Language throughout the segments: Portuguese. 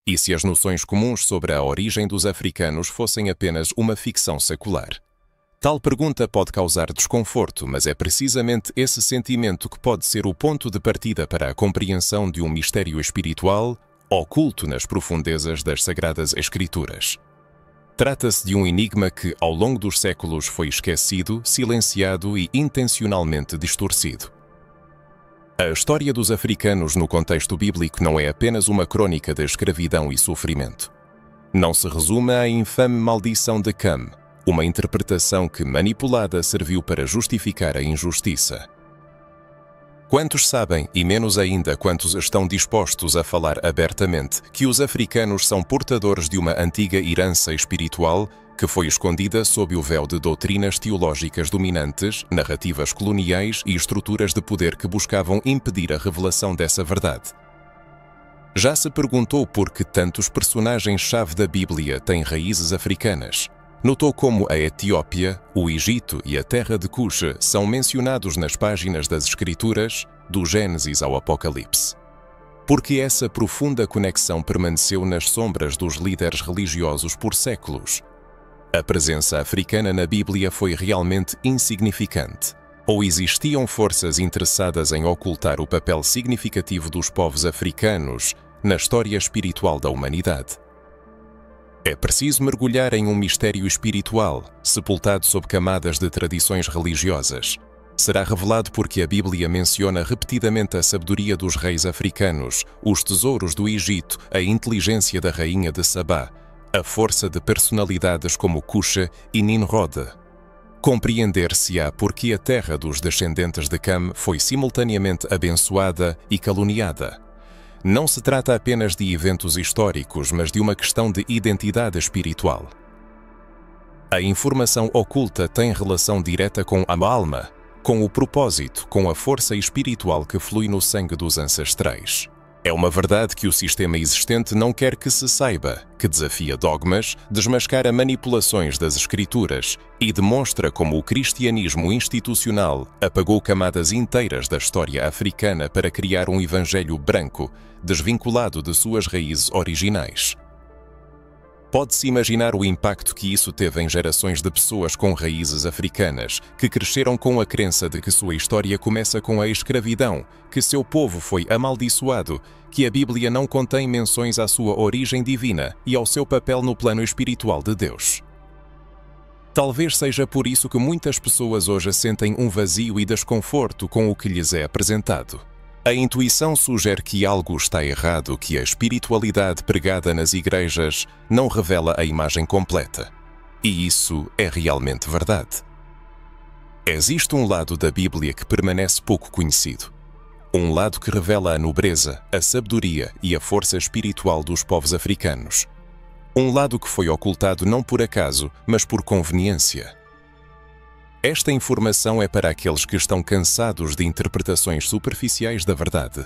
E se as noções comuns sobre a origem dos africanos fossem apenas uma ficção secular? Tal pergunta pode causar desconforto, mas é precisamente esse sentimento que pode ser o ponto de partida para a compreensão de um mistério espiritual oculto nas profundezas das Sagradas Escrituras. Trata-se de um enigma que, ao longo dos séculos, foi esquecido, silenciado e intencionalmente distorcido. A história dos africanos no contexto bíblico não é apenas uma crônica de escravidão e sofrimento. Não se resume à infame maldição de Cam, uma interpretação que, manipulada, serviu para justificar a injustiça. Quantos sabem, e menos ainda quantos estão dispostos a falar abertamente, que os africanos são portadores de uma antiga herança espiritual que foi escondida sob o véu de doutrinas teológicas dominantes, narrativas coloniais e estruturas de poder que buscavam impedir a revelação dessa verdade? Já se perguntou por que tantos personagens-chave da Bíblia têm raízes africanas? Notou como a Etiópia, o Egito e a terra de Cush são mencionados nas páginas das Escrituras, do Gênesis ao Apocalipse. Porque essa profunda conexão permaneceu nas sombras dos líderes religiosos por séculos. A presença africana na Bíblia foi realmente insignificante, ou existiam forças interessadas em ocultar o papel significativo dos povos africanos na história espiritual da humanidade? É preciso mergulhar em um mistério espiritual, sepultado sob camadas de tradições religiosas. Será revelado porque a Bíblia menciona repetidamente a sabedoria dos reis africanos, os tesouros do Egito, a inteligência da rainha de Sabá, a força de personalidades como Cush e Nimrod. Compreender-se-á porque a terra dos descendentes de Cam foi simultaneamente abençoada e caluniada. Não se trata apenas de eventos históricos, mas de uma questão de identidade espiritual. A informação oculta tem relação direta com a alma, com o propósito, com a força espiritual que flui no sangue dos ancestrais. É uma verdade que o sistema existente não quer que se saiba, que desafia dogmas, desmascara manipulações das Escrituras e demonstra como o cristianismo institucional apagou camadas inteiras da história africana para criar um evangelho branco, desvinculado de suas raízes originais. Pode-se imaginar o impacto que isso teve em gerações de pessoas com raízes africanas, que cresceram com a crença de que sua história começa com a escravidão, que seu povo foi amaldiçoado, que a Bíblia não contém menções à sua origem divina e ao seu papel no plano espiritual de Deus. Talvez seja por isso que muitas pessoas hoje sentem um vazio e desconforto com o que lhes é apresentado. A intuição sugere que algo está errado, que a espiritualidade pregada nas igrejas não revela a imagem completa. E isso é realmente verdade. Existe um lado da Bíblia que permanece pouco conhecido. Um lado que revela a nobreza, a sabedoria e a força espiritual dos povos africanos. Um lado que foi ocultado não por acaso, mas por conveniência. Esta informação é para aqueles que estão cansados de interpretações superficiais da verdade,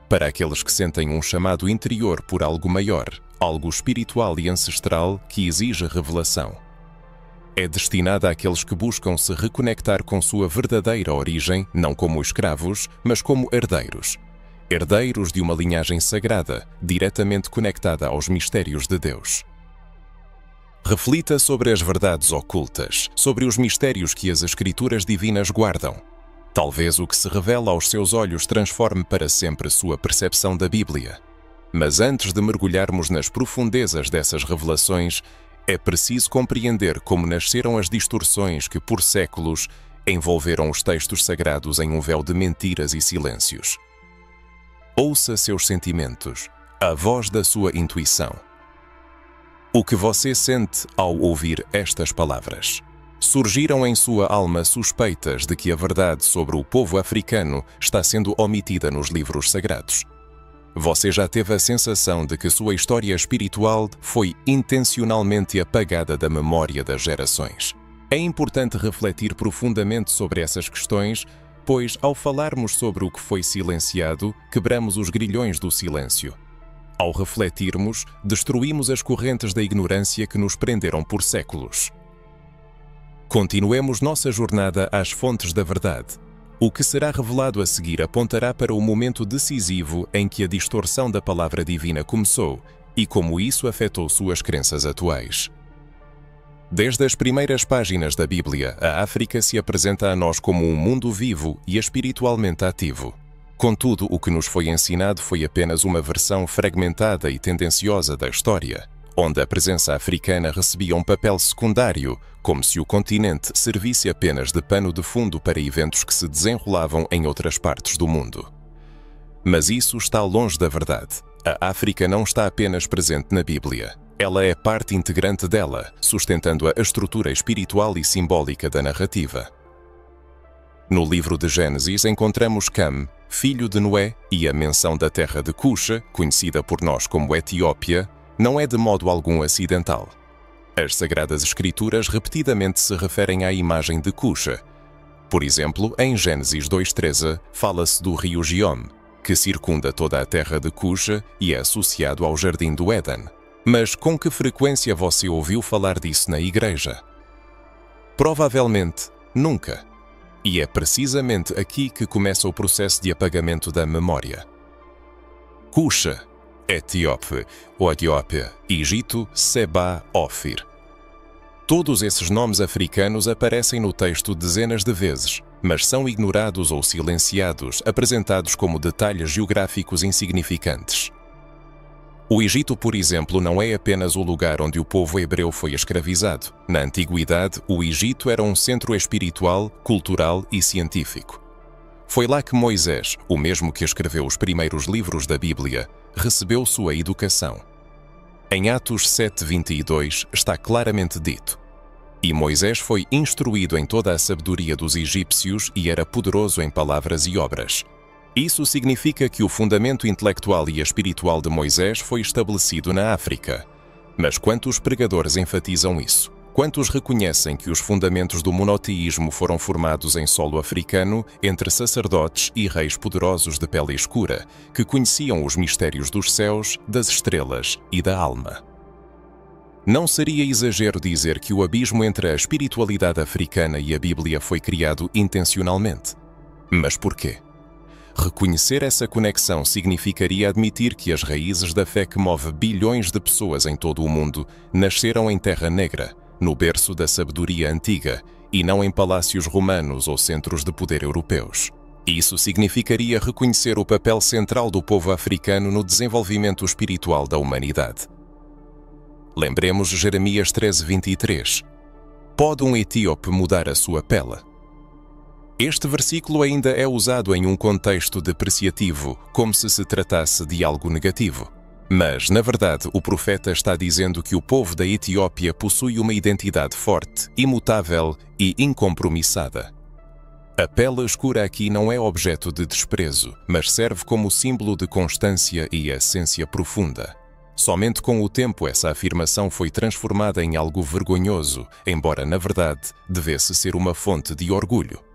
para aqueles que sentem um chamado interior por algo maior, algo espiritual e ancestral que exige revelação. É destinada àqueles que buscam se reconectar com sua verdadeira origem, não como escravos, mas como herdeiros. Herdeiros de uma linhagem sagrada, diretamente conectada aos mistérios de Deus. Reflita sobre as verdades ocultas, sobre os mistérios que as Escrituras divinas guardam. Talvez o que se revela aos seus olhos transforme para sempre sua percepção da Bíblia. Mas antes de mergulharmos nas profundezas dessas revelações, é preciso compreender como nasceram as distorções que, por séculos, envolveram os textos sagrados em um véu de mentiras e silêncios. Ouça seus sentimentos, a voz da sua intuição. O que você sente ao ouvir estas palavras? Surgiram em sua alma suspeitas de que a verdade sobre o povo africano está sendo omitida nos livros sagrados? Você já teve a sensação de que sua história espiritual foi intencionalmente apagada da memória das gerações? É importante refletir profundamente sobre essas questões, pois, ao falarmos sobre o que foi silenciado, quebramos os grilhões do silêncio. Ao refletirmos, destruímos as correntes da ignorância que nos prenderam por séculos. Continuemos nossa jornada às fontes da verdade. O que será revelado a seguir apontará para o momento decisivo em que a distorção da palavra divina começou e como isso afetou suas crenças atuais. Desde as primeiras páginas da Bíblia, a África se apresenta a nós como um mundo vivo e espiritualmente ativo. Contudo, o que nos foi ensinado foi apenas uma versão fragmentada e tendenciosa da história, onde a presença africana recebia um papel secundário, como se o continente servisse apenas de pano de fundo para eventos que se desenrolavam em outras partes do mundo. Mas isso está longe da verdade. A África não está apenas presente na Bíblia. Ela é parte integrante dela, sustentando a estrutura espiritual e simbólica da narrativa. No livro de Gênesis encontramos Cam, filho de Noé, e a menção da terra de Cuxa, conhecida por nós como Etiópia, não é de modo algum acidental. As Sagradas Escrituras repetidamente se referem à imagem de Cuxa. Por exemplo, em Gênesis 2:13, fala-se do rio Giom, que circunda toda a terra de Cuxa e é associado ao Jardim do Éden. Mas com que frequência você ouviu falar disso na igreja? Provavelmente nunca. E é precisamente aqui que começa o processo de apagamento da memória. Cuxa, Etíope, Etiópia, Egito, Seba, Ófir. Todos esses nomes africanos aparecem no texto dezenas de vezes, mas são ignorados ou silenciados, apresentados como detalhes geográficos insignificantes. O Egito, por exemplo, não é apenas o lugar onde o povo hebreu foi escravizado. Na antiguidade, o Egito era um centro espiritual, cultural e científico. Foi lá que Moisés, o mesmo que escreveu os primeiros livros da Bíblia, recebeu sua educação. Em Atos 7:22 está claramente dito: "E Moisés foi instruído em toda a sabedoria dos egípcios e era poderoso em palavras e obras." Isso significa que o fundamento intelectual e espiritual de Moisés foi estabelecido na África. Mas quantos pregadores enfatizam isso? Quantos reconhecem que os fundamentos do monoteísmo foram formados em solo africano entre sacerdotes e reis poderosos de pele escura, que conheciam os mistérios dos céus, das estrelas e da alma? Não seria exagero dizer que o abismo entre a espiritualidade africana e a Bíblia foi criado intencionalmente. Mas porquê? Reconhecer essa conexão significaria admitir que as raízes da fé que move bilhões de pessoas em todo o mundo nasceram em Terra Negra, no berço da sabedoria antiga, e não em palácios romanos ou centros de poder europeus. Isso significaria reconhecer o papel central do povo africano no desenvolvimento espiritual da humanidade. Lembremos Jeremias 13:23. Pode um etíope mudar a sua pele? Este versículo ainda é usado em um contexto depreciativo, como se tratasse de algo negativo. Mas, na verdade, o profeta está dizendo que o povo da Etiópia possui uma identidade forte, imutável e incompromissada. A pele escura aqui não é objeto de desprezo, mas serve como símbolo de constância e essência profunda. Somente com o tempo essa afirmação foi transformada em algo vergonhoso, embora, na verdade, devesse ser uma fonte de orgulho.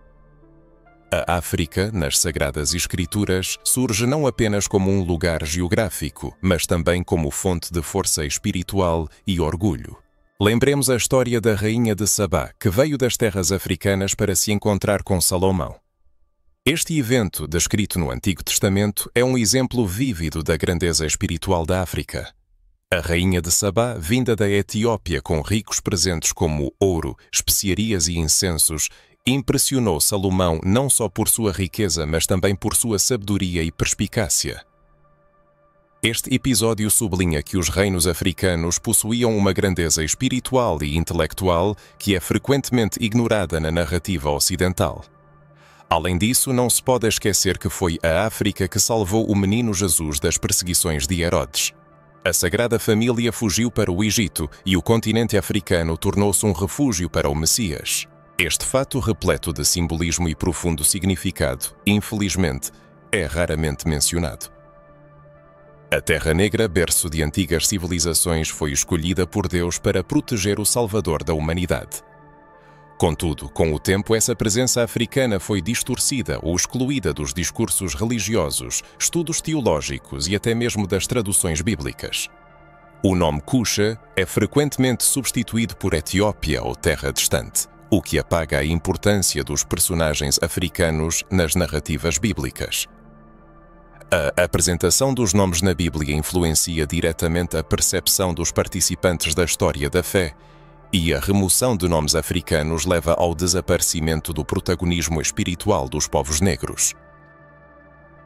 A África, nas Sagradas Escrituras, surge não apenas como um lugar geográfico, mas também como fonte de força espiritual e orgulho. Lembremos a história da rainha de Sabá, que veio das terras africanas para se encontrar com Salomão. Este evento, descrito no Antigo Testamento, é um exemplo vívido da grandeza espiritual da África. A rainha de Sabá, vinda da Etiópia com ricos presentes como ouro, especiarias e incensos, impressionou Salomão não só por sua riqueza, mas também por sua sabedoria e perspicácia. Este episódio sublinha que os reinos africanos possuíam uma grandeza espiritual e intelectual que é frequentemente ignorada na narrativa ocidental. Além disso, não se pode esquecer que foi a África que salvou o menino Jesus das perseguições de Herodes. A Sagrada Família fugiu para o Egito e o continente africano tornou-se um refúgio para o Messias. Este fato, repleto de simbolismo e profundo significado, infelizmente, é raramente mencionado. A Terra Negra, berço de antigas civilizações, foi escolhida por Deus para proteger o Salvador da humanidade. Contudo, com o tempo, essa presença africana foi distorcida ou excluída dos discursos religiosos, estudos teológicos e até mesmo das traduções bíblicas. O nome Cuxa é frequentemente substituído por Etiópia ou Terra Distante, o que apaga a importância dos personagens africanos nas narrativas bíblicas. A apresentação dos nomes na Bíblia influencia diretamente a percepção dos participantes da história da fé, e a remoção de nomes africanos leva ao desaparecimento do protagonismo espiritual dos povos negros.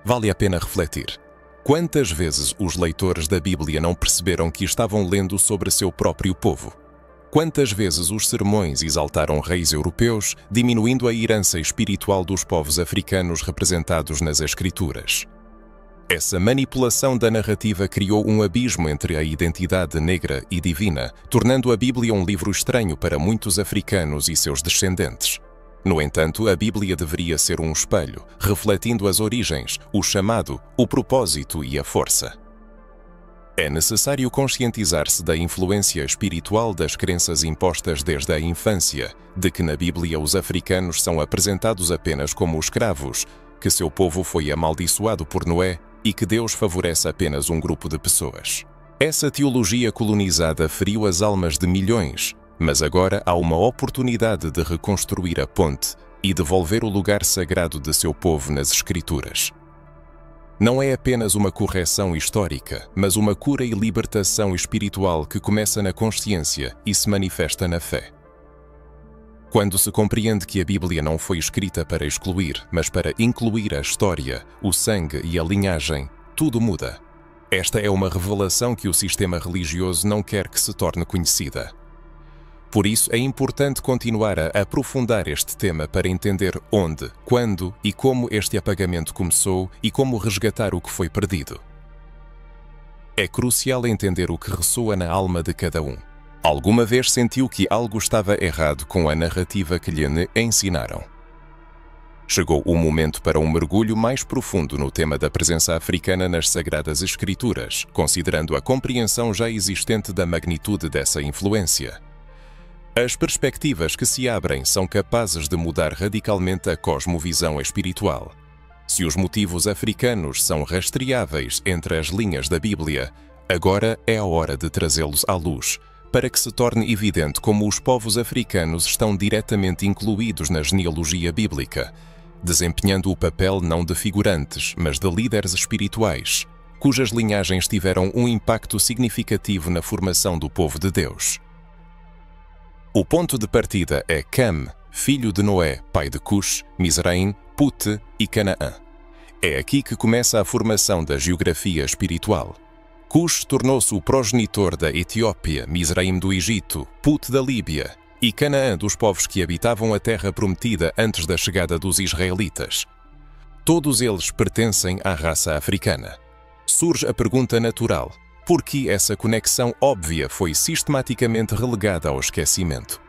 Vale a pena refletir. Quantas vezes os leitores da Bíblia não perceberam que estavam lendo sobre seu próprio povo? Quantas vezes os sermões exaltaram reis europeus, diminuindo a herança espiritual dos povos africanos representados nas Escrituras? Essa manipulação da narrativa criou um abismo entre a identidade negra e divina, tornando a Bíblia um livro estranho para muitos africanos e seus descendentes. No entanto, a Bíblia deveria ser um espelho, refletindo as origens, o chamado, o propósito e a força. É necessário conscientizar-se da influência espiritual das crenças impostas desde a infância, de que na Bíblia os africanos são apresentados apenas como escravos, que seu povo foi amaldiçoado por Noé e que Deus favorece apenas um grupo de pessoas. Essa teologia colonizada feriu as almas de milhões, mas agora há uma oportunidade de reconstruir a ponte e devolver o lugar sagrado de seu povo nas Escrituras. Não é apenas uma correção histórica, mas uma cura e libertação espiritual que começa na consciência e se manifesta na fé. Quando se compreende que a Bíblia não foi escrita para excluir, mas para incluir a história, o sangue e a linhagem, tudo muda. Esta é uma revelação que o sistema religioso não quer que se torne conhecida. Por isso, é importante continuar a aprofundar este tema para entender onde, quando e como este apagamento começou e como resgatar o que foi perdido. É crucial entender o que ressoa na alma de cada um. Alguma vez sentiu que algo estava errado com a narrativa que lhe ensinaram? Chegou o momento para um mergulho mais profundo no tema da presença africana nas Sagradas Escrituras, considerando a compreensão já existente da magnitude dessa influência. As perspectivas que se abrem são capazes de mudar radicalmente a cosmovisão espiritual. Se os motivos africanos são rastreáveis entre as linhas da Bíblia, agora é a hora de trazê-los à luz, para que se torne evidente como os povos africanos estão diretamente incluídos na genealogia bíblica, desempenhando o papel não de figurantes, mas de líderes espirituais, cujas linhagens tiveram um impacto significativo na formação do povo de Deus. O ponto de partida é Cam, filho de Noé, pai de Cush, Mizraim, Put e Canaã. É aqui que começa a formação da geografia espiritual. Cush tornou-se o progenitor da Etiópia, Mizraim do Egito, Put da Líbia e Canaã dos povos que habitavam a terra prometida antes da chegada dos israelitas. Todos eles pertencem à raça africana. Surge a pergunta natural: por que essa conexão óbvia foi sistematicamente relegada ao esquecimento?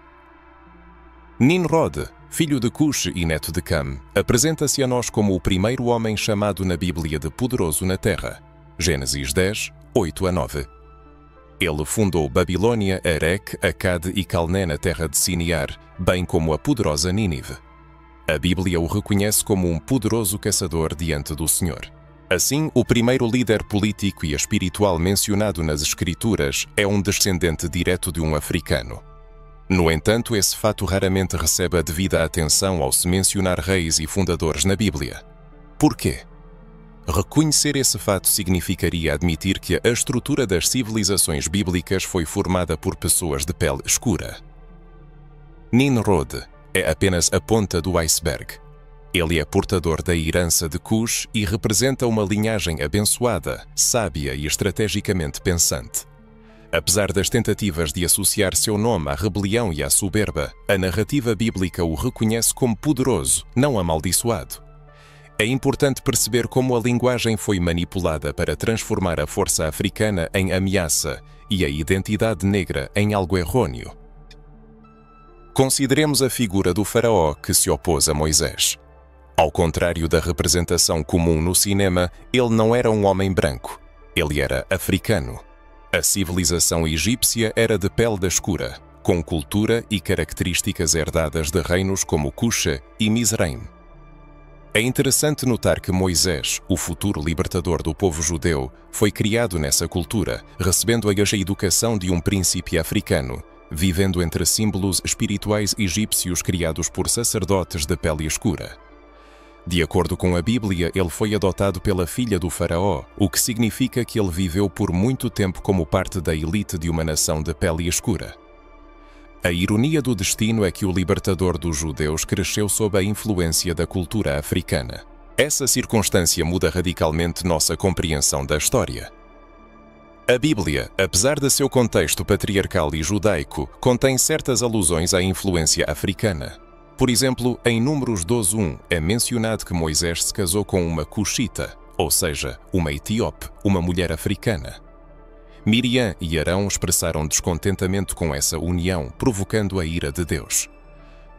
Nimrod, filho de Cush e neto de Cam, apresenta-se a nós como o primeiro homem chamado na Bíblia de poderoso na terra. Gênesis 10, 8-9. Ele fundou Babilônia, Erech, Acade e Calné na terra de Sinear, bem como a poderosa Nínive. A Bíblia o reconhece como um poderoso caçador diante do Senhor. Assim, o primeiro líder político e espiritual mencionado nas Escrituras é um descendente direto de um africano. No entanto, esse fato raramente recebe a devida atenção ao se mencionar reis e fundadores na Bíblia. Por quê? Reconhecer esse fato significaria admitir que a estrutura das civilizações bíblicas foi formada por pessoas de pele escura. Nimrod é apenas a ponta do iceberg. Ele é portador da herança de Cush e representa uma linhagem abençoada, sábia e estrategicamente pensante. Apesar das tentativas de associar seu nome à rebelião e à soberba, a narrativa bíblica o reconhece como poderoso, não amaldiçoado. É importante perceber como a linguagem foi manipulada para transformar a força africana em ameaça e a identidade negra em algo errôneo. Consideremos a figura do faraó que se opôs a Moisés. Ao contrário da representação comum no cinema, ele não era um homem branco. Ele era africano. A civilização egípcia era de pele da escura, com cultura e características herdadas de reinos como Cush e Mizraim. É interessante notar que Moisés, o futuro libertador do povo judeu, foi criado nessa cultura, recebendo a educação de um príncipe africano, vivendo entre símbolos espirituais egípcios criados por sacerdotes de pele escura. De acordo com a Bíblia, ele foi adotado pela filha do faraó, o que significa que ele viveu por muito tempo como parte da elite de uma nação de pele escura. A ironia do destino é que o libertador dos judeus cresceu sob a influência da cultura africana. Essa circunstância muda radicalmente nossa compreensão da história. A Bíblia, apesar de seu contexto patriarcal e judaico, contém certas alusões à influência africana. Por exemplo, em Números 12:1 é mencionado que Moisés se casou com uma cuxita, ou seja, uma etíope, uma mulher africana. Miriam e Arão expressaram descontentamento com essa união, provocando a ira de Deus.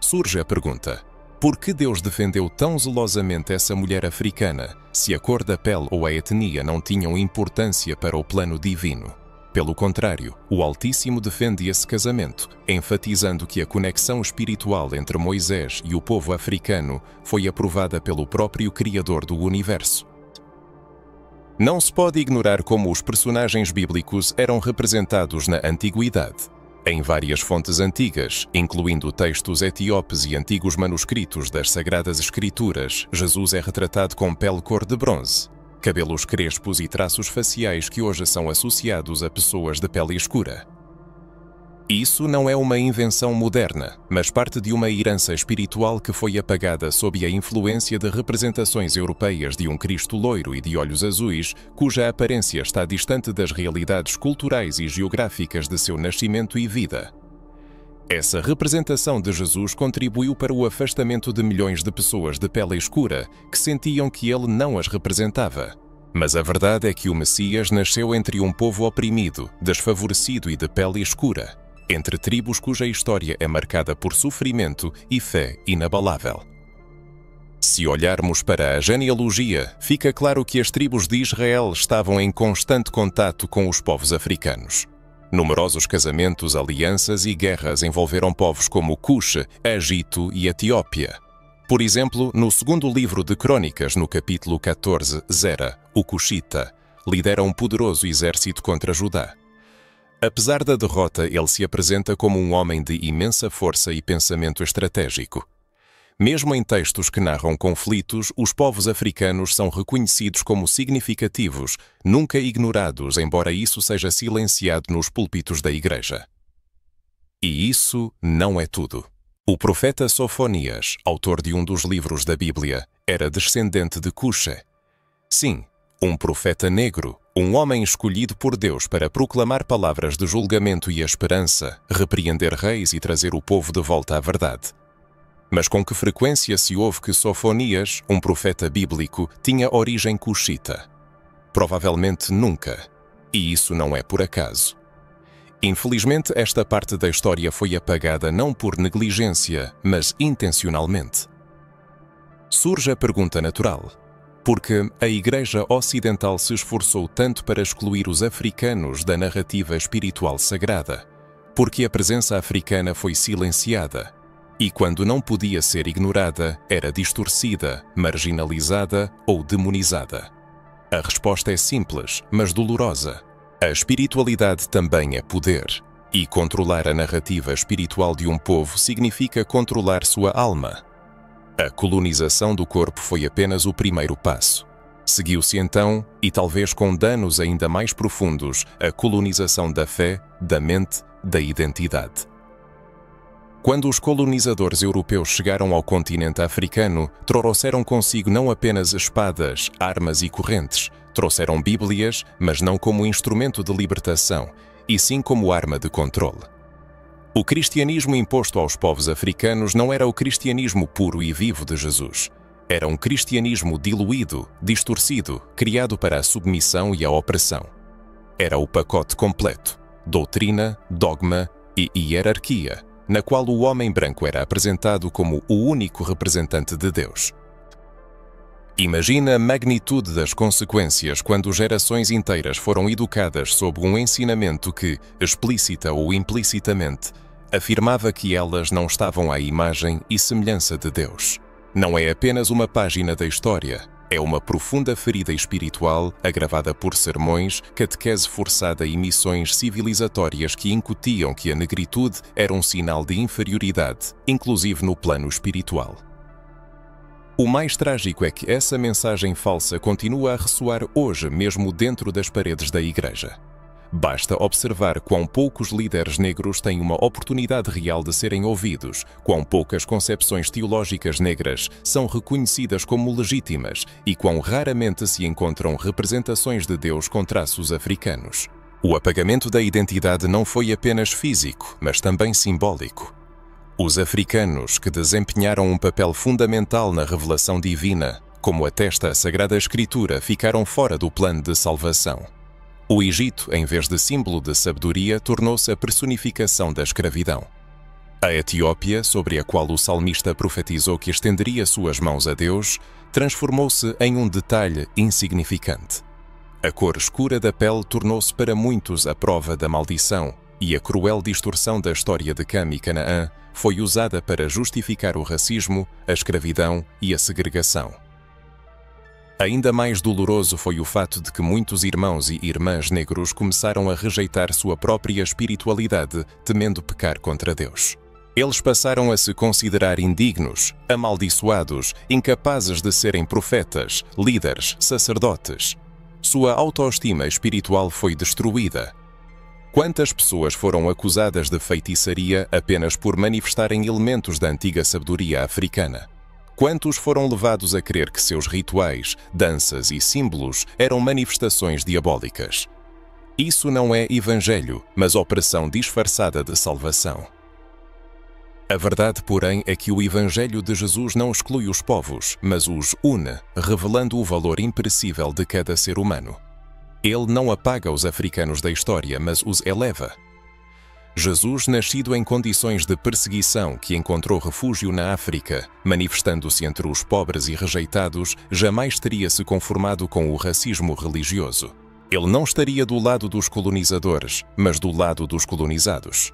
Surge a pergunta: por que Deus defendeu tão zelosamente essa mulher africana, se a cor da pele ou a etnia não tinham importância para o plano divino? Pelo contrário, o Altíssimo defende esse casamento, enfatizando que a conexão espiritual entre Moisés e o povo africano foi aprovada pelo próprio Criador do Universo. Não se pode ignorar como os personagens bíblicos eram representados na antiguidade. Em várias fontes antigas, incluindo textos etíopes e antigos manuscritos das Sagradas Escrituras, Jesus é retratado com pele cor de bronze, cabelos crespos e traços faciais que hoje são associados a pessoas de pele escura. Isso não é uma invenção moderna, mas parte de uma herança espiritual que foi apagada sob a influência de representações europeias de um Cristo loiro e de olhos azuis, cuja aparência está distante das realidades culturais e geográficas de seu nascimento e vida. Essa representação de Jesus contribuiu para o afastamento de milhões de pessoas de pele escura que sentiam que ele não as representava. Mas a verdade é que o Messias nasceu entre um povo oprimido, desfavorecido e de pele escura, entre tribos cuja história é marcada por sofrimento e fé inabalável. Se olharmos para a genealogia, fica claro que as tribos de Israel estavam em constante contato com os povos africanos. Numerosos casamentos, alianças e guerras envolveram povos como Cush, Egito e Etiópia. Por exemplo, no segundo livro de Crônicas, no capítulo 14, Zera, o Cuxita, lidera um poderoso exército contra Judá. Apesar da derrota, ele se apresenta como um homem de imensa força e pensamento estratégico. Mesmo em textos que narram conflitos, os povos africanos são reconhecidos como significativos, nunca ignorados, embora isso seja silenciado nos púlpitos da Igreja. E isso não é tudo. O profeta Sofonias, autor de um dos livros da Bíblia, era descendente de Cuxa. Sim, um profeta negro, um homem escolhido por Deus para proclamar palavras de julgamento e esperança, repreender reis e trazer o povo de volta à verdade. Mas com que frequência se ouve que Sofonias, um profeta bíblico, tinha origem cuxita? Provavelmente nunca. E isso não é por acaso. Infelizmente, esta parte da história foi apagada não por negligência, mas intencionalmente. Surge a pergunta natural: por que a Igreja Ocidental se esforçou tanto para excluir os africanos da narrativa espiritual sagrada? Porque a presença africana foi silenciada. E quando não podia ser ignorada, era distorcida, marginalizada ou demonizada. A resposta é simples, mas dolorosa. A espiritualidade também é poder. E controlar a narrativa espiritual de um povo significa controlar sua alma. A colonização do corpo foi apenas o primeiro passo. Seguiu-se então, e talvez com danos ainda mais profundos, a colonização da fé, da mente, da identidade. Quando os colonizadores europeus chegaram ao continente africano, trouxeram consigo não apenas espadas, armas e correntes, trouxeram Bíblias, mas não como instrumento de libertação, e sim como arma de controle. O cristianismo imposto aos povos africanos não era o cristianismo puro e vivo de Jesus. Era um cristianismo diluído, distorcido, criado para a submissão e a opressão. Era o pacote completo: doutrina, dogma e hierarquia, na qual o homem branco era apresentado como o único representante de Deus. Imagina a magnitude das consequências quando gerações inteiras foram educadas sob um ensinamento que, explícita ou implicitamente, afirmava que elas não estavam à imagem e semelhança de Deus. Não é apenas uma página da história, é uma profunda ferida espiritual agravada por sermões, catequese forçada e missões civilizatórias que incutiam que a negritude era um sinal de inferioridade, inclusive no plano espiritual. O mais trágico é que essa mensagem falsa continua a ressoar hoje mesmo dentro das paredes da Igreja. Basta observar quão poucos líderes negros têm uma oportunidade real de serem ouvidos, quão poucas concepções teológicas negras são reconhecidas como legítimas e quão raramente se encontram representações de Deus com traços africanos. O apagamento da identidade não foi apenas físico, mas também simbólico. Os africanos, que desempenharam um papel fundamental na revelação divina, como atesta a Sagrada Escritura, ficaram fora do plano de salvação. O Egito, em vez de símbolo de sabedoria, tornou-se a personificação da escravidão. A Etiópia, sobre a qual o salmista profetizou que estenderia suas mãos a Deus, transformou-se em um detalhe insignificante. A cor escura da pele tornou-se para muitos a prova da maldição, e a cruel distorção da história de Cam e Canaã foi usada para justificar o racismo, a escravidão e a segregação. Ainda mais doloroso foi o fato de que muitos irmãos e irmãs negros começaram a rejeitar sua própria espiritualidade, temendo pecar contra Deus. Eles passaram a se considerar indignos, amaldiçoados, incapazes de serem profetas, líderes, sacerdotes. Sua autoestima espiritual foi destruída. Quantas pessoas foram acusadas de feitiçaria apenas por manifestarem elementos da antiga sabedoria africana? Quantos foram levados a crer que seus rituais, danças e símbolos eram manifestações diabólicas? Isso não é evangelho, mas operação disfarçada de salvação. A verdade, porém, é que o evangelho de Jesus não exclui os povos, mas os une, revelando o valor imperecível de cada ser humano. Ele não apaga os africanos da história, mas os eleva. Jesus, nascido em condições de perseguição, que encontrou refúgio na África, manifestando-se entre os pobres e rejeitados, jamais teria se conformado com o racismo religioso. Ele não estaria do lado dos colonizadores, mas do lado dos colonizados.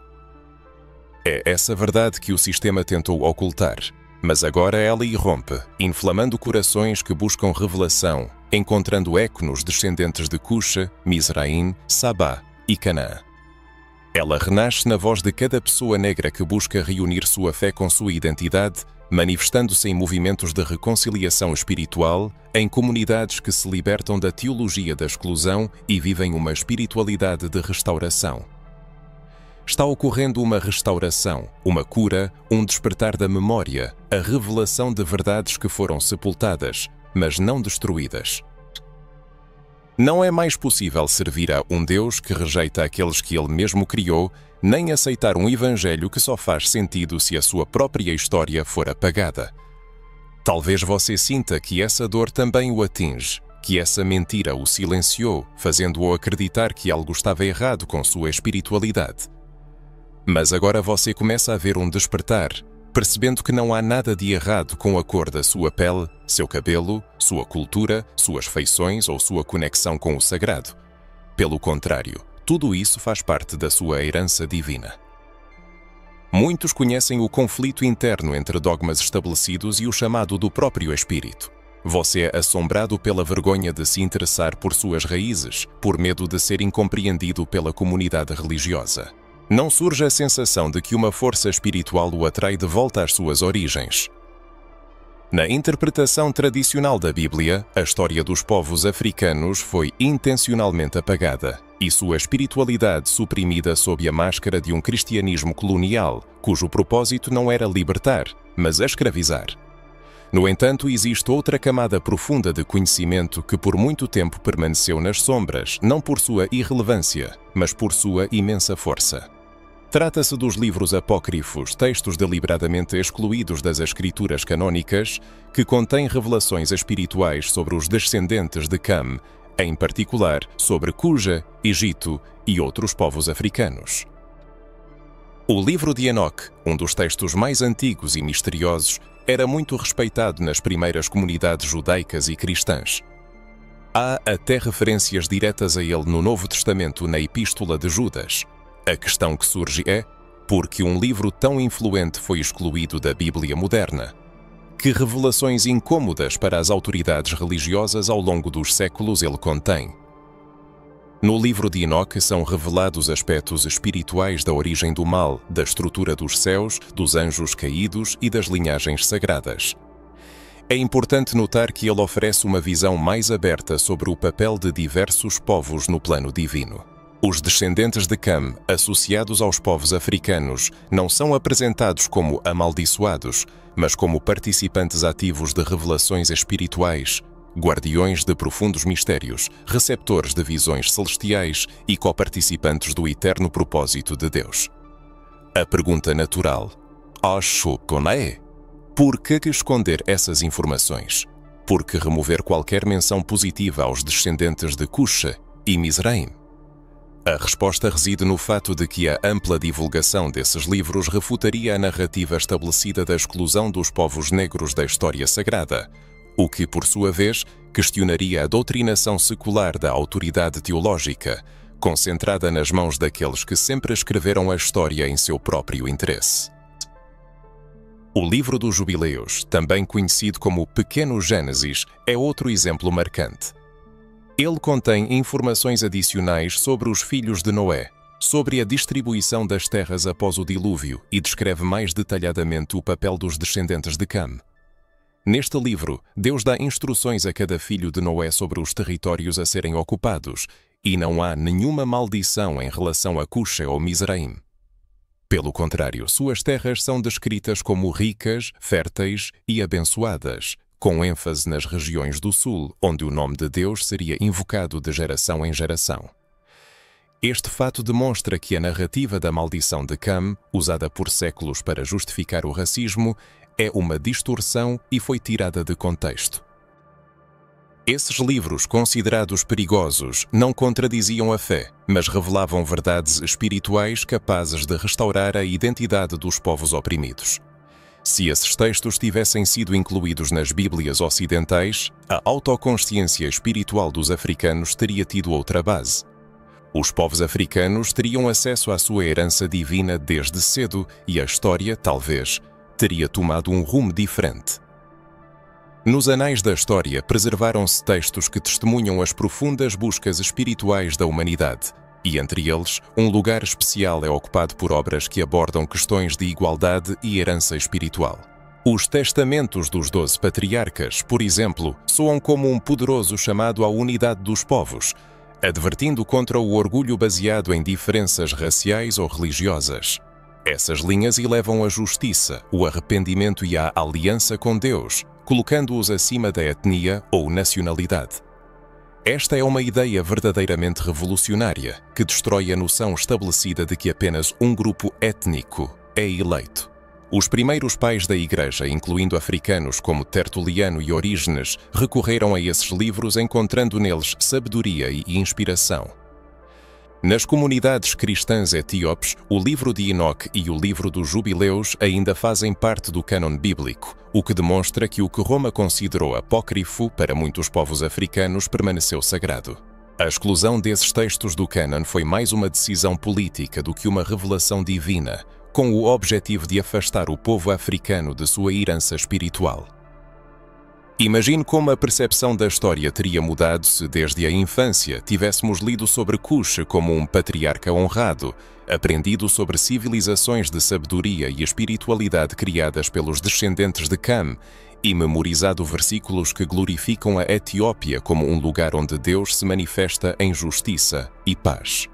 É essa verdade que o sistema tentou ocultar, mas agora ela irrompe, inflamando corações que buscam revelação, encontrando eco nos descendentes de Cuxa, Mizraim, Sabá e Canaã. Ela renasce na voz de cada pessoa negra que busca reunir sua fé com sua identidade, manifestando-se em movimentos de reconciliação espiritual, em comunidades que se libertam da teologia da exclusão e vivem uma espiritualidade de restauração. Está ocorrendo uma restauração, uma cura, um despertar da memória, a revelação de verdades que foram sepultadas, mas não destruídas. Não é mais possível servir a um Deus que rejeita aqueles que Ele mesmo criou, nem aceitar um evangelho que só faz sentido se a sua própria história for apagada. Talvez você sinta que essa dor também o atinge, que essa mentira o silenciou, fazendo-o acreditar que algo estava errado com sua espiritualidade. Mas agora você começa a ver um despertar, percebendo que não há nada de errado com a cor da sua pele, seu cabelo, sua cultura, suas feições ou sua conexão com o sagrado. Pelo contrário, tudo isso faz parte da sua herança divina. Muitos conhecem o conflito interno entre dogmas estabelecidos e o chamado do próprio Espírito. Você é assombrado pela vergonha de se interessar por suas raízes, por medo de ser incompreendido pela comunidade religiosa. Não surge a sensação de que uma força espiritual o atrai de volta às suas origens. Na interpretação tradicional da Bíblia, a história dos povos africanos foi intencionalmente apagada e sua espiritualidade suprimida sob a máscara de um cristianismo colonial, cujo propósito não era libertar, mas escravizar. No entanto, existe outra camada profunda de conhecimento que por muito tempo permaneceu nas sombras, não por sua irrelevância, mas por sua imensa força. Trata-se dos livros apócrifos, textos deliberadamente excluídos das escrituras canônicas, que contêm revelações espirituais sobre os descendentes de Cam, em particular sobre Cuja, Egito e outros povos africanos. O livro de Enoque, um dos textos mais antigos e misteriosos, era muito respeitado nas primeiras comunidades judaicas e cristãs. Há até referências diretas a ele no Novo Testamento na Epístola de Judas. A questão que surge é: por que um livro tão influente foi excluído da Bíblia moderna? Que revelações incômodas para as autoridades religiosas ao longo dos séculos ele contém? No livro de Enoque são revelados aspectos espirituais da origem do mal, da estrutura dos céus, dos anjos caídos e das linhagens sagradas. É importante notar que ele oferece uma visão mais aberta sobre o papel de diversos povos no plano divino. Os descendentes de Cam, associados aos povos africanos, não são apresentados como amaldiçoados, mas como participantes ativos de revelações espirituais, guardiões de profundos mistérios, receptores de visões celestiais e coparticipantes do eterno propósito de Deus. A pergunta natural: por que esconder essas informações? Por que remover qualquer menção positiva aos descendentes de Cusha e Mizraim? A resposta reside no fato de que a ampla divulgação desses livros refutaria a narrativa estabelecida da exclusão dos povos negros da história sagrada, o que, por sua vez, questionaria a doutrinação secular da autoridade teológica, concentrada nas mãos daqueles que sempre escreveram a história em seu próprio interesse. O livro dos Jubileus, também conhecido como Pequeno Gênesis, é outro exemplo marcante. Ele contém informações adicionais sobre os filhos de Noé, sobre a distribuição das terras após o dilúvio e descreve mais detalhadamente o papel dos descendentes de Cam. Neste livro, Deus dá instruções a cada filho de Noé sobre os territórios a serem ocupados, e não há nenhuma maldição em relação a Cusha ou Mizraim. Pelo contrário, suas terras são descritas como ricas, férteis e abençoadas, com ênfase nas regiões do sul, onde o nome de Deus seria invocado de geração em geração. Este fato demonstra que a narrativa da maldição de Cam, usada por séculos para justificar o racismo, é uma distorção e foi tirada de contexto. Esses livros, considerados perigosos, não contradiziam a fé, mas revelavam verdades espirituais capazes de restaurar a identidade dos povos oprimidos. Se esses textos tivessem sido incluídos nas Bíblias ocidentais, a autoconsciência espiritual dos africanos teria tido outra base. Os povos africanos teriam acesso à sua herança divina desde cedo e a história, talvez, teria tomado um rumo diferente. Nos anais da história preservaram-se textos que testemunham as profundas buscas espirituais da humanidade, e entre eles, um lugar especial é ocupado por obras que abordam questões de igualdade e herança espiritual. Os testamentos dos 12 patriarcas, por exemplo, soam como um poderoso chamado à unidade dos povos, advertindo contra o orgulho baseado em diferenças raciais ou religiosas. Essas linhas elevam a justiça, o arrependimento e a aliança com Deus, colocando-os acima da etnia ou nacionalidade. Esta é uma ideia verdadeiramente revolucionária, que destrói a noção estabelecida de que apenas um grupo étnico é eleito. Os primeiros pais da Igreja, incluindo africanos como Tertuliano e Orígenes, recorreram a esses livros encontrando neles sabedoria e inspiração. Nas comunidades cristãs etíopes, o livro de Enoque e o livro dos Jubileus ainda fazem parte do cânon bíblico, o que demonstra que o que Roma considerou apócrifo para muitos povos africanos permaneceu sagrado. A exclusão desses textos do cânon foi mais uma decisão política do que uma revelação divina, com o objetivo de afastar o povo africano de sua herança espiritual. Imagine como a percepção da história teria mudado se desde a infância tivéssemos lido sobre Cush como um patriarca honrado, aprendido sobre civilizações de sabedoria e espiritualidade criadas pelos descendentes de Cam e memorizado versículos que glorificam a Etiópia como um lugar onde Deus se manifesta em justiça e paz.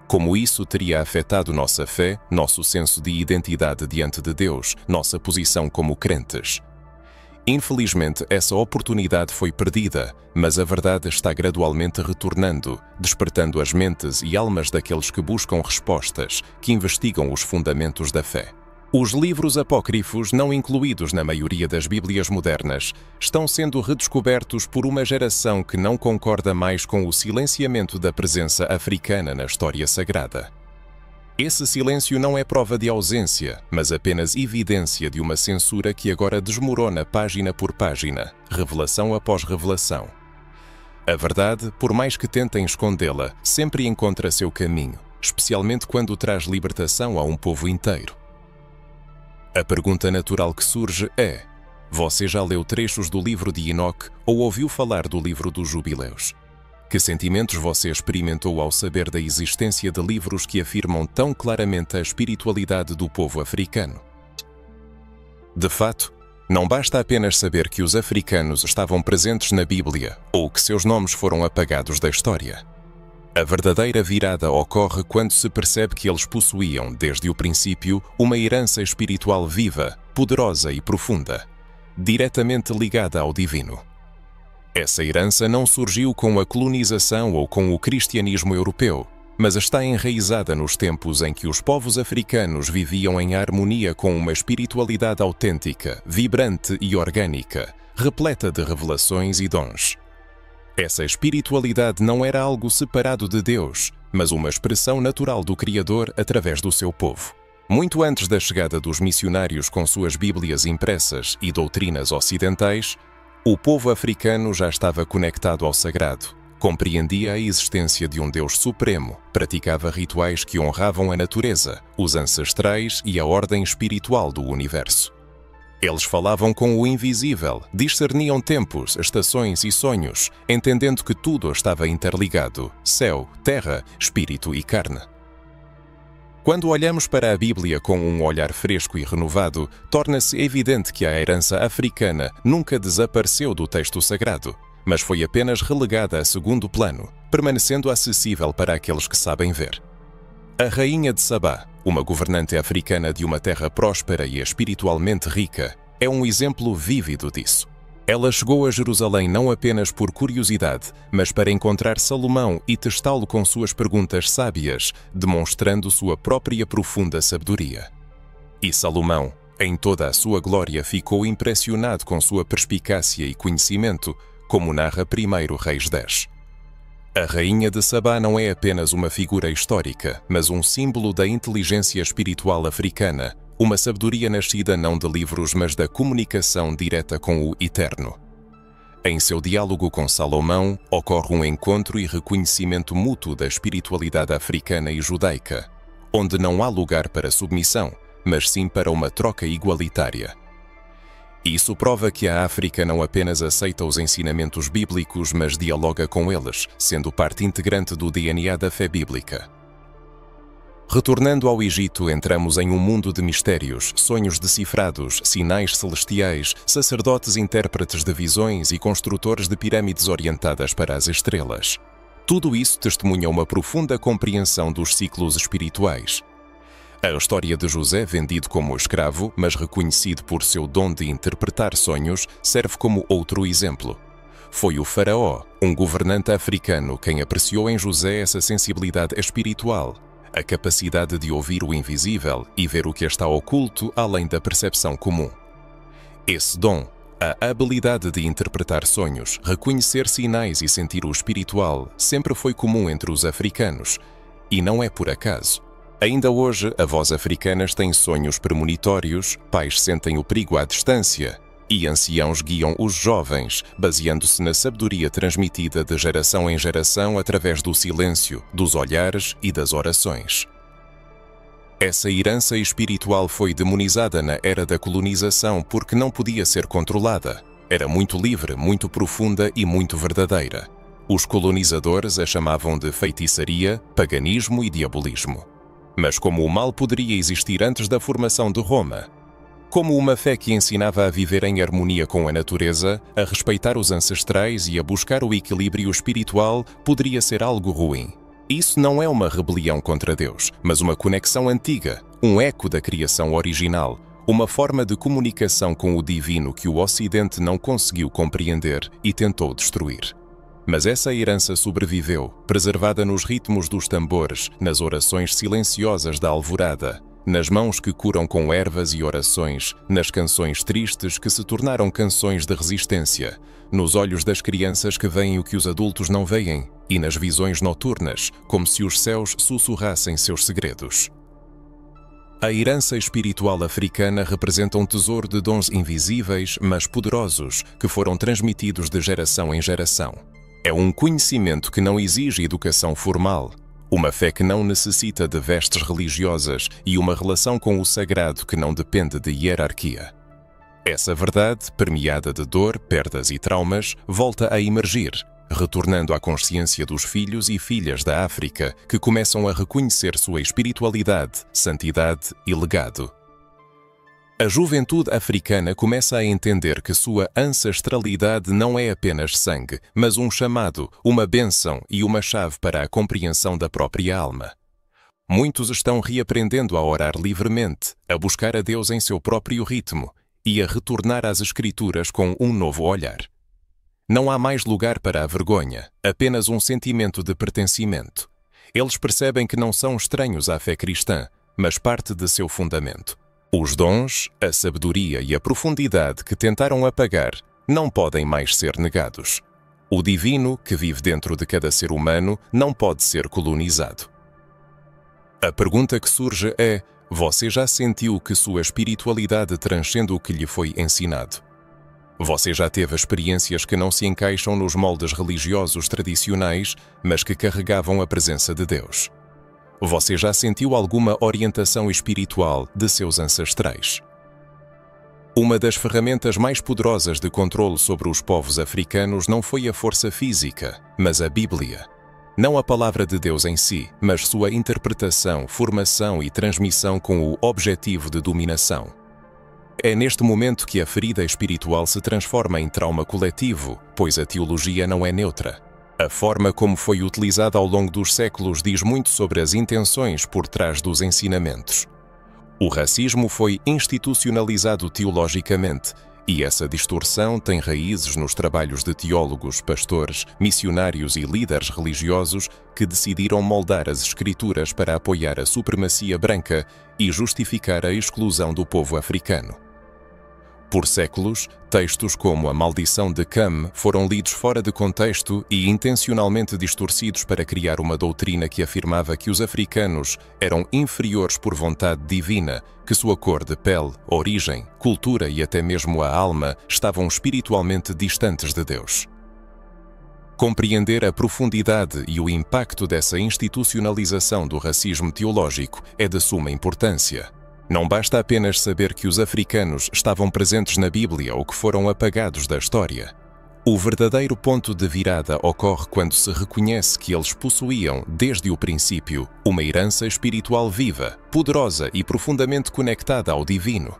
Como isso teria afetado nossa fé, nosso senso de identidade diante de Deus, nossa posição como crentes. Infelizmente, essa oportunidade foi perdida, mas a verdade está gradualmente retornando, despertando as mentes e almas daqueles que buscam respostas, que investigam os fundamentos da fé. Os livros apócrifos, não incluídos na maioria das Bíblias modernas, estão sendo redescobertos por uma geração que não concorda mais com o silenciamento da presença africana na história sagrada. Esse silêncio não é prova de ausência, mas apenas evidência de uma censura que agora desmorona página por página, revelação após revelação. A verdade, por mais que tentem escondê-la, sempre encontra seu caminho, especialmente quando traz libertação a um povo inteiro. A pergunta natural que surge é: você já leu trechos do livro de Enoque ou ouviu falar do livro dos Jubileus? Que sentimentos você experimentou ao saber da existência de livros que afirmam tão claramente a espiritualidade do povo africano? De fato, Não basta apenas saber que os africanos estavam presentes na Bíblia ou que seus nomes foram apagados da história. A verdadeira virada ocorre quando se percebe que eles possuíam, desde o princípio, uma herança espiritual viva, poderosa e profunda, diretamente ligada ao divino. Essa herança não surgiu com a colonização ou com o cristianismo europeu, mas está enraizada nos tempos em que os povos africanos viviam em harmonia com uma espiritualidade autêntica, vibrante e orgânica, repleta de revelações e dons. Essa espiritualidade não era algo separado de Deus, mas uma expressão natural do Criador através do seu povo. Muito antes da chegada dos missionários com suas Bíblias impressas e doutrinas ocidentais, o povo africano já estava conectado ao sagrado, compreendia a existência de um Deus supremo, praticava rituais que honravam a natureza, os ancestrais e a ordem espiritual do universo. Eles falavam com o invisível, discerniam tempos, estações e sonhos, entendendo que tudo estava interligado: céu, terra, espírito e carne. Quando olhamos para a Bíblia com um olhar fresco e renovado, torna-se evidente que a herança africana nunca desapareceu do texto sagrado, mas foi apenas relegada a segundo plano, permanecendo acessível para aqueles que sabem ver. A rainha de Sabá, uma governante africana de uma terra próspera e espiritualmente rica, é um exemplo vívido disso. Ela chegou a Jerusalém não apenas por curiosidade, mas para encontrar Salomão e testá-lo com suas perguntas sábias, demonstrando sua própria profunda sabedoria. E Salomão, em toda a sua glória, ficou impressionado com sua perspicácia e conhecimento, como narra 1 Reis 10. A rainha de Sabá não é apenas uma figura histórica, mas um símbolo da inteligência espiritual africana, uma sabedoria nascida não de livros, mas da comunicação direta com o Eterno. Em seu diálogo com Salomão, ocorre um encontro e reconhecimento mútuo da espiritualidade africana e judaica, onde não há lugar para submissão, mas sim para uma troca igualitária. Isso prova que a África não apenas aceita os ensinamentos bíblicos, mas dialoga com eles, sendo parte integrante do DNA da fé bíblica. Retornando ao Egito, entramos em um mundo de mistérios, sonhos decifrados, sinais celestiais, sacerdotes intérpretes de visões e construtores de pirâmides orientadas para as estrelas. Tudo isso testemunha uma profunda compreensão dos ciclos espirituais. A história de José, vendido como escravo, mas reconhecido por seu dom de interpretar sonhos, serve como outro exemplo. Foi o faraó, um governante africano, quem apreciou em José essa sensibilidade espiritual, a capacidade de ouvir o invisível e ver o que está oculto além da percepção comum. Esse dom, a habilidade de interpretar sonhos, reconhecer sinais e sentir o espiritual, sempre foi comum entre os africanos, e não é por acaso. Ainda hoje, avós africanas têm sonhos premonitórios, pais sentem o perigo à distância e anciãos guiam os jovens, baseando-se na sabedoria transmitida de geração em geração através do silêncio, dos olhares e das orações. Essa herança espiritual foi demonizada na era da colonização porque não podia ser controlada. Era muito livre, muito profunda e muito verdadeira. Os colonizadores a chamavam de feitiçaria, paganismo e diabolismo. Mas como o mal poderia existir antes da formação de Roma? Como uma fé que ensinava a viver em harmonia com a natureza, a respeitar os ancestrais e a buscar o equilíbrio espiritual poderia ser algo ruim? Isso não é uma rebelião contra Deus, mas uma conexão antiga, um eco da criação original, uma forma de comunicação com o divino que o Ocidente não conseguiu compreender e tentou destruir. Mas essa herança sobreviveu, preservada nos ritmos dos tambores, nas orações silenciosas da alvorada, nas mãos que curam com ervas e orações, nas canções tristes que se tornaram canções de resistência, nos olhos das crianças que veem o que os adultos não veem, e nas visões noturnas, como se os céus sussurrassem seus segredos. A herança espiritual africana representa um tesouro de dons invisíveis, mas poderosos, que foram transmitidos de geração em geração. É um conhecimento que não exige educação formal, uma fé que não necessita de vestes religiosas e uma relação com o sagrado que não depende de hierarquia. Essa verdade, permeada de dor, perdas e traumas, volta a emergir, retornando à consciência dos filhos e filhas da África que começam a reconhecer sua espiritualidade, santidade e legado. A juventude africana começa a entender que sua ancestralidade não é apenas sangue, mas um chamado, uma bênção e uma chave para a compreensão da própria alma. Muitos estão reaprendendo a orar livremente, a buscar a Deus em seu próprio ritmo e a retornar às Escrituras com um novo olhar. Não há mais lugar para a vergonha, apenas um sentimento de pertencimento. Eles percebem que não são estranhos à fé cristã, mas parte de seu fundamento. Os dons, a sabedoria e a profundidade que tentaram apagar não podem mais ser negados. O divino, que vive dentro de cada ser humano, não pode ser colonizado. A pergunta que surge é: você já sentiu que sua espiritualidade transcende o que lhe foi ensinado? Você já teve experiências que não se encaixam nos moldes religiosos tradicionais, mas que carregavam a presença de Deus? Você já sentiu alguma orientação espiritual de seus ancestrais? Uma das ferramentas mais poderosas de controle sobre os povos africanos não foi a força física, mas a Bíblia. Não a palavra de Deus em si, mas sua interpretação, formação e transmissão com o objetivo de dominação. É neste momento que a ferida espiritual se transforma em trauma coletivo, pois a teologia não é neutra. A forma como foi utilizada ao longo dos séculos diz muito sobre as intenções por trás dos ensinamentos. O racismo foi institucionalizado teologicamente, e essa distorção tem raízes nos trabalhos de teólogos, pastores, missionários e líderes religiosos que decidiram moldar as Escrituras para apoiar a supremacia branca e justificar a exclusão do povo africano. Por séculos, textos como a Maldição de Cam foram lidos fora de contexto e intencionalmente distorcidos para criar uma doutrina que afirmava que os africanos eram inferiores por vontade divina, que sua cor de pele, origem, cultura e até mesmo a alma estavam espiritualmente distantes de Deus. Compreender a profundidade e o impacto dessa institucionalização do racismo teológico é de suma importância. Não basta apenas saber que os africanos estavam presentes na Bíblia ou que foram apagados da história. O verdadeiro ponto de virada ocorre quando se reconhece que eles possuíam, desde o princípio, uma herança espiritual viva, poderosa e profundamente conectada ao divino.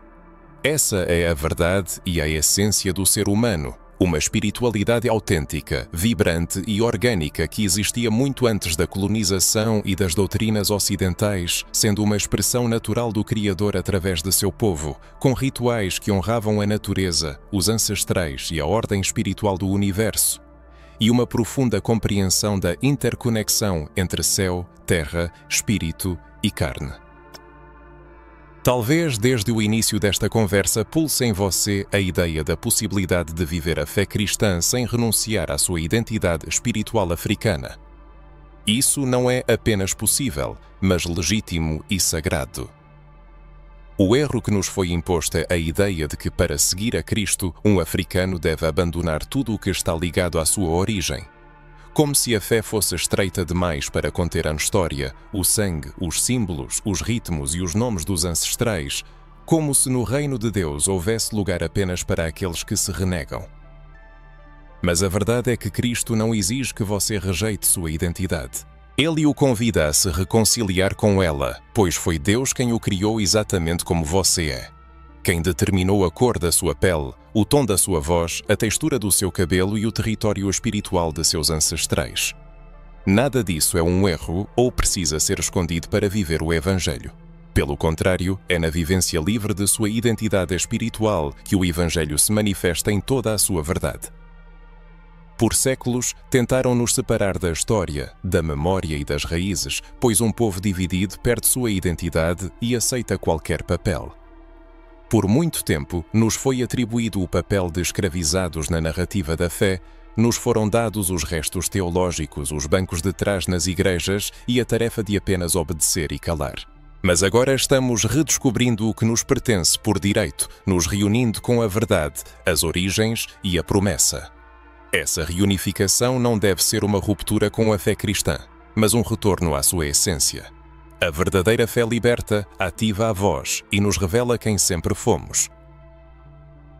Essa é a verdade e a essência do ser humano, uma espiritualidade autêntica, vibrante e orgânica que existia muito antes da colonização e das doutrinas ocidentais, sendo uma expressão natural do Criador através de seu povo, com rituais que honravam a natureza, os ancestrais e a ordem espiritual do universo, e uma profunda compreensão da interconexão entre céu, terra, espírito e carne. Talvez desde o início desta conversa pulse em você a ideia da possibilidade de viver a fé cristã sem renunciar à sua identidade espiritual africana. Isso não é apenas possível, mas legítimo e sagrado. O erro que nos foi imposto é a ideia de que para seguir a Cristo, um africano deve abandonar tudo o que está ligado à sua origem. Como se a fé fosse estreita demais para conter a história, o sangue, os símbolos, os ritmos e os nomes dos ancestrais, como se no reino de Deus houvesse lugar apenas para aqueles que se renegam. Mas a verdade é que Cristo não exige que você rejeite sua identidade. Ele o convida a se reconciliar com ela, pois foi Deus quem o criou exatamente como você é. Quem determinou a cor da sua pele, o tom da sua voz, a textura do seu cabelo e o território espiritual de seus ancestrais. Nada disso é um erro ou precisa ser escondido para viver o Evangelho. Pelo contrário, é na vivência livre de sua identidade espiritual que o Evangelho se manifesta em toda a sua verdade. Por séculos, tentaram nos separar da história, da memória e das raízes, pois um povo dividido perde sua identidade e aceita qualquer papel. Por muito tempo, nos foi atribuído o papel de escravizados na narrativa da fé, nos foram dados os restos teológicos, os bancos de trás nas igrejas e a tarefa de apenas obedecer e calar. Mas agora estamos redescobrindo o que nos pertence por direito, nos reunindo com a verdade, as origens e a promessa. Essa reunificação não deve ser uma ruptura com a fé cristã, mas um retorno à sua essência. A verdadeira fé liberta, ativa a voz e nos revela quem sempre fomos.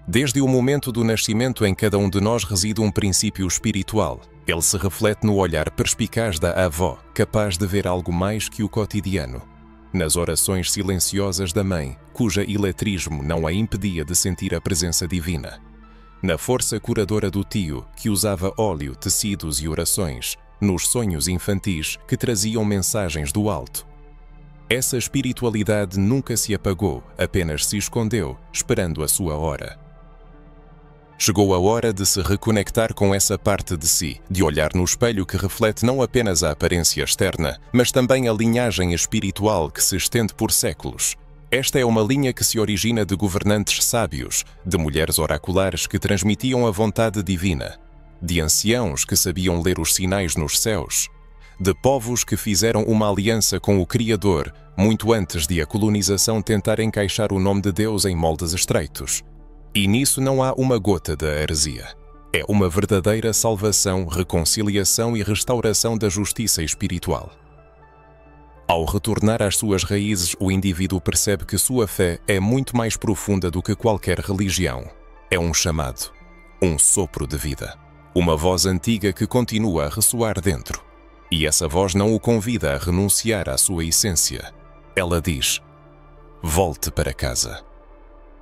Desde o momento do nascimento em cada um de nós reside um princípio espiritual. Ele se reflete no olhar perspicaz da avó, capaz de ver algo mais que o cotidiano. nas orações silenciosas da mãe, cuja iletrismo não a impedia de sentir a presença divina, na força curadora do tio, que usava óleo, tecidos e orações, nos sonhos infantis que traziam mensagens do alto. Essa espiritualidade nunca se apagou, apenas se escondeu, esperando a sua hora. Chegou a hora de se reconectar com essa parte de si, de olhar no espelho que reflete não apenas a aparência externa, mas também a linhagem espiritual que se estende por séculos. Esta é uma linha que se origina de governantes sábios, de mulheres oraculares que transmitiam a vontade divina, de anciãos que sabiam ler os sinais nos céus, de povos que fizeram uma aliança com o Criador, muito antes de a colonização tentar encaixar o nome de Deus em moldes estreitos. E nisso não há uma gota de heresia. É uma verdadeira salvação, reconciliação e restauração da justiça espiritual. Ao retornar às suas raízes, o indivíduo percebe que sua fé é muito mais profunda do que qualquer religião. É um chamado, um sopro de vida, uma voz antiga que continua a ressoar dentro. E essa voz não o convida a renunciar à sua essência. Ela diz: volte para casa.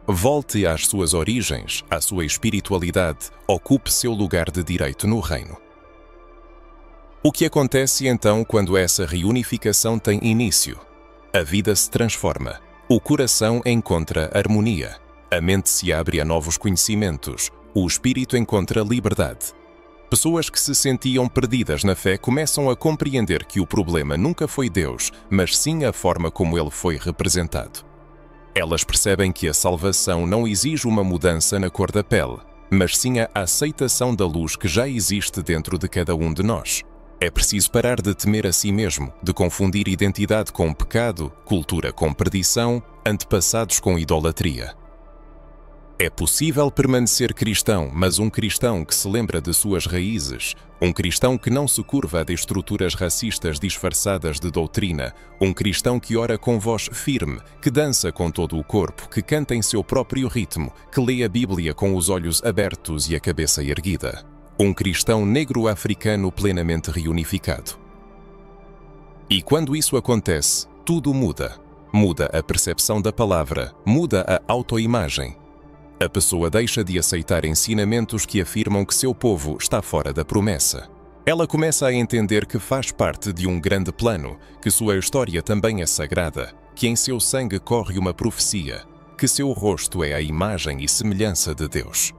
Volte às suas origens, à sua espiritualidade, ocupe seu lugar de direito no reino. O que acontece então quando essa reunificação tem início? A vida se transforma, o coração encontra harmonia, a mente se abre a novos conhecimentos, o espírito encontra liberdade. Pessoas que se sentiam perdidas na fé começam a compreender que o problema nunca foi Deus, mas sim a forma como ele foi representado. Elas percebem que a salvação não exige uma mudança na cor da pele, mas sim a aceitação da luz que já existe dentro de cada um de nós. É preciso parar de temer a si mesmo, de confundir identidade com pecado, cultura com perdição, antepassados com idolatria. É possível permanecer cristão, mas um cristão que se lembra de suas raízes, um cristão que não se curva a estruturas racistas disfarçadas de doutrina, um cristão que ora com voz firme, que dança com todo o corpo, que canta em seu próprio ritmo, que lê a Bíblia com os olhos abertos e a cabeça erguida. Um cristão negro-africano plenamente reunificado. E quando isso acontece, tudo muda. Muda a percepção da palavra, muda a autoimagem. A pessoa deixa de aceitar ensinamentos que afirmam que seu povo está fora da promessa. Ela começa a entender que faz parte de um grande plano, que sua história também é sagrada, que em seu sangue corre uma profecia, que seu rosto é a imagem e semelhança de Deus.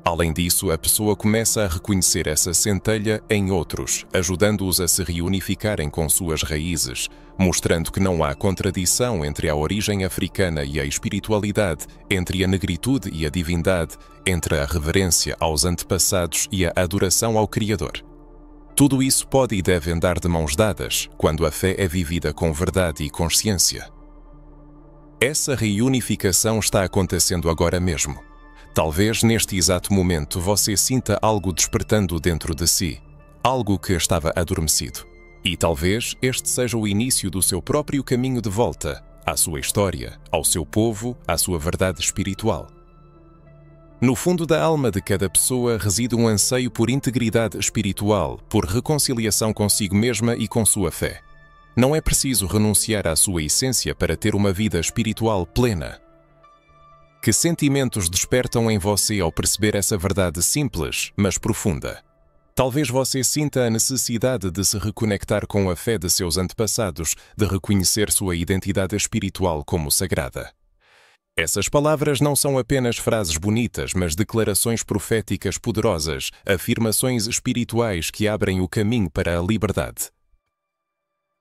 Além disso, a pessoa começa a reconhecer essa centelha em outros, ajudando-os a se reunificarem com suas raízes, mostrando que não há contradição entre a origem africana e a espiritualidade, entre a negritude e a divindade, entre a reverência aos antepassados e a adoração ao Criador. Tudo isso pode e deve andar de mãos dadas, quando a fé é vivida com verdade e consciência. Essa reunificação está acontecendo agora mesmo. Talvez neste exato momento você sinta algo despertando dentro de si, algo que estava adormecido. E talvez este seja o início do seu próprio caminho de volta, à sua história, ao seu povo, à sua verdade espiritual. No fundo da alma de cada pessoa reside um anseio por integridade espiritual, por reconciliação consigo mesma e com sua fé. Não é preciso renunciar à sua essência para ter uma vida espiritual plena. Que sentimentos despertam em você ao perceber essa verdade simples, mas profunda? Talvez você sinta a necessidade de se reconectar com a fé de seus antepassados, de reconhecer sua identidade espiritual como sagrada. Essas palavras não são apenas frases bonitas, mas declarações proféticas poderosas, afirmações espirituais que abrem o caminho para a liberdade.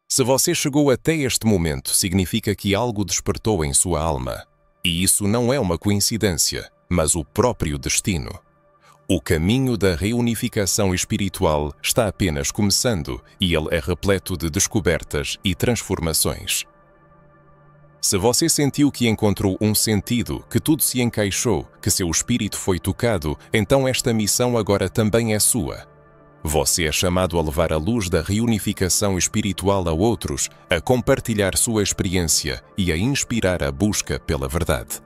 Se você chegou até este momento, significa que algo despertou em sua alma. E isso não é uma coincidência, mas o próprio destino. O caminho da reunificação espiritual está apenas começando e ele é repleto de descobertas e transformações. Se você sentiu que encontrou um sentido, que tudo se encaixou, que seu espírito foi tocado, então esta missão agora também é sua. Você é chamado a levar a luz da reunificação espiritual a outros, a compartilhar sua experiência e a inspirar a busca pela verdade.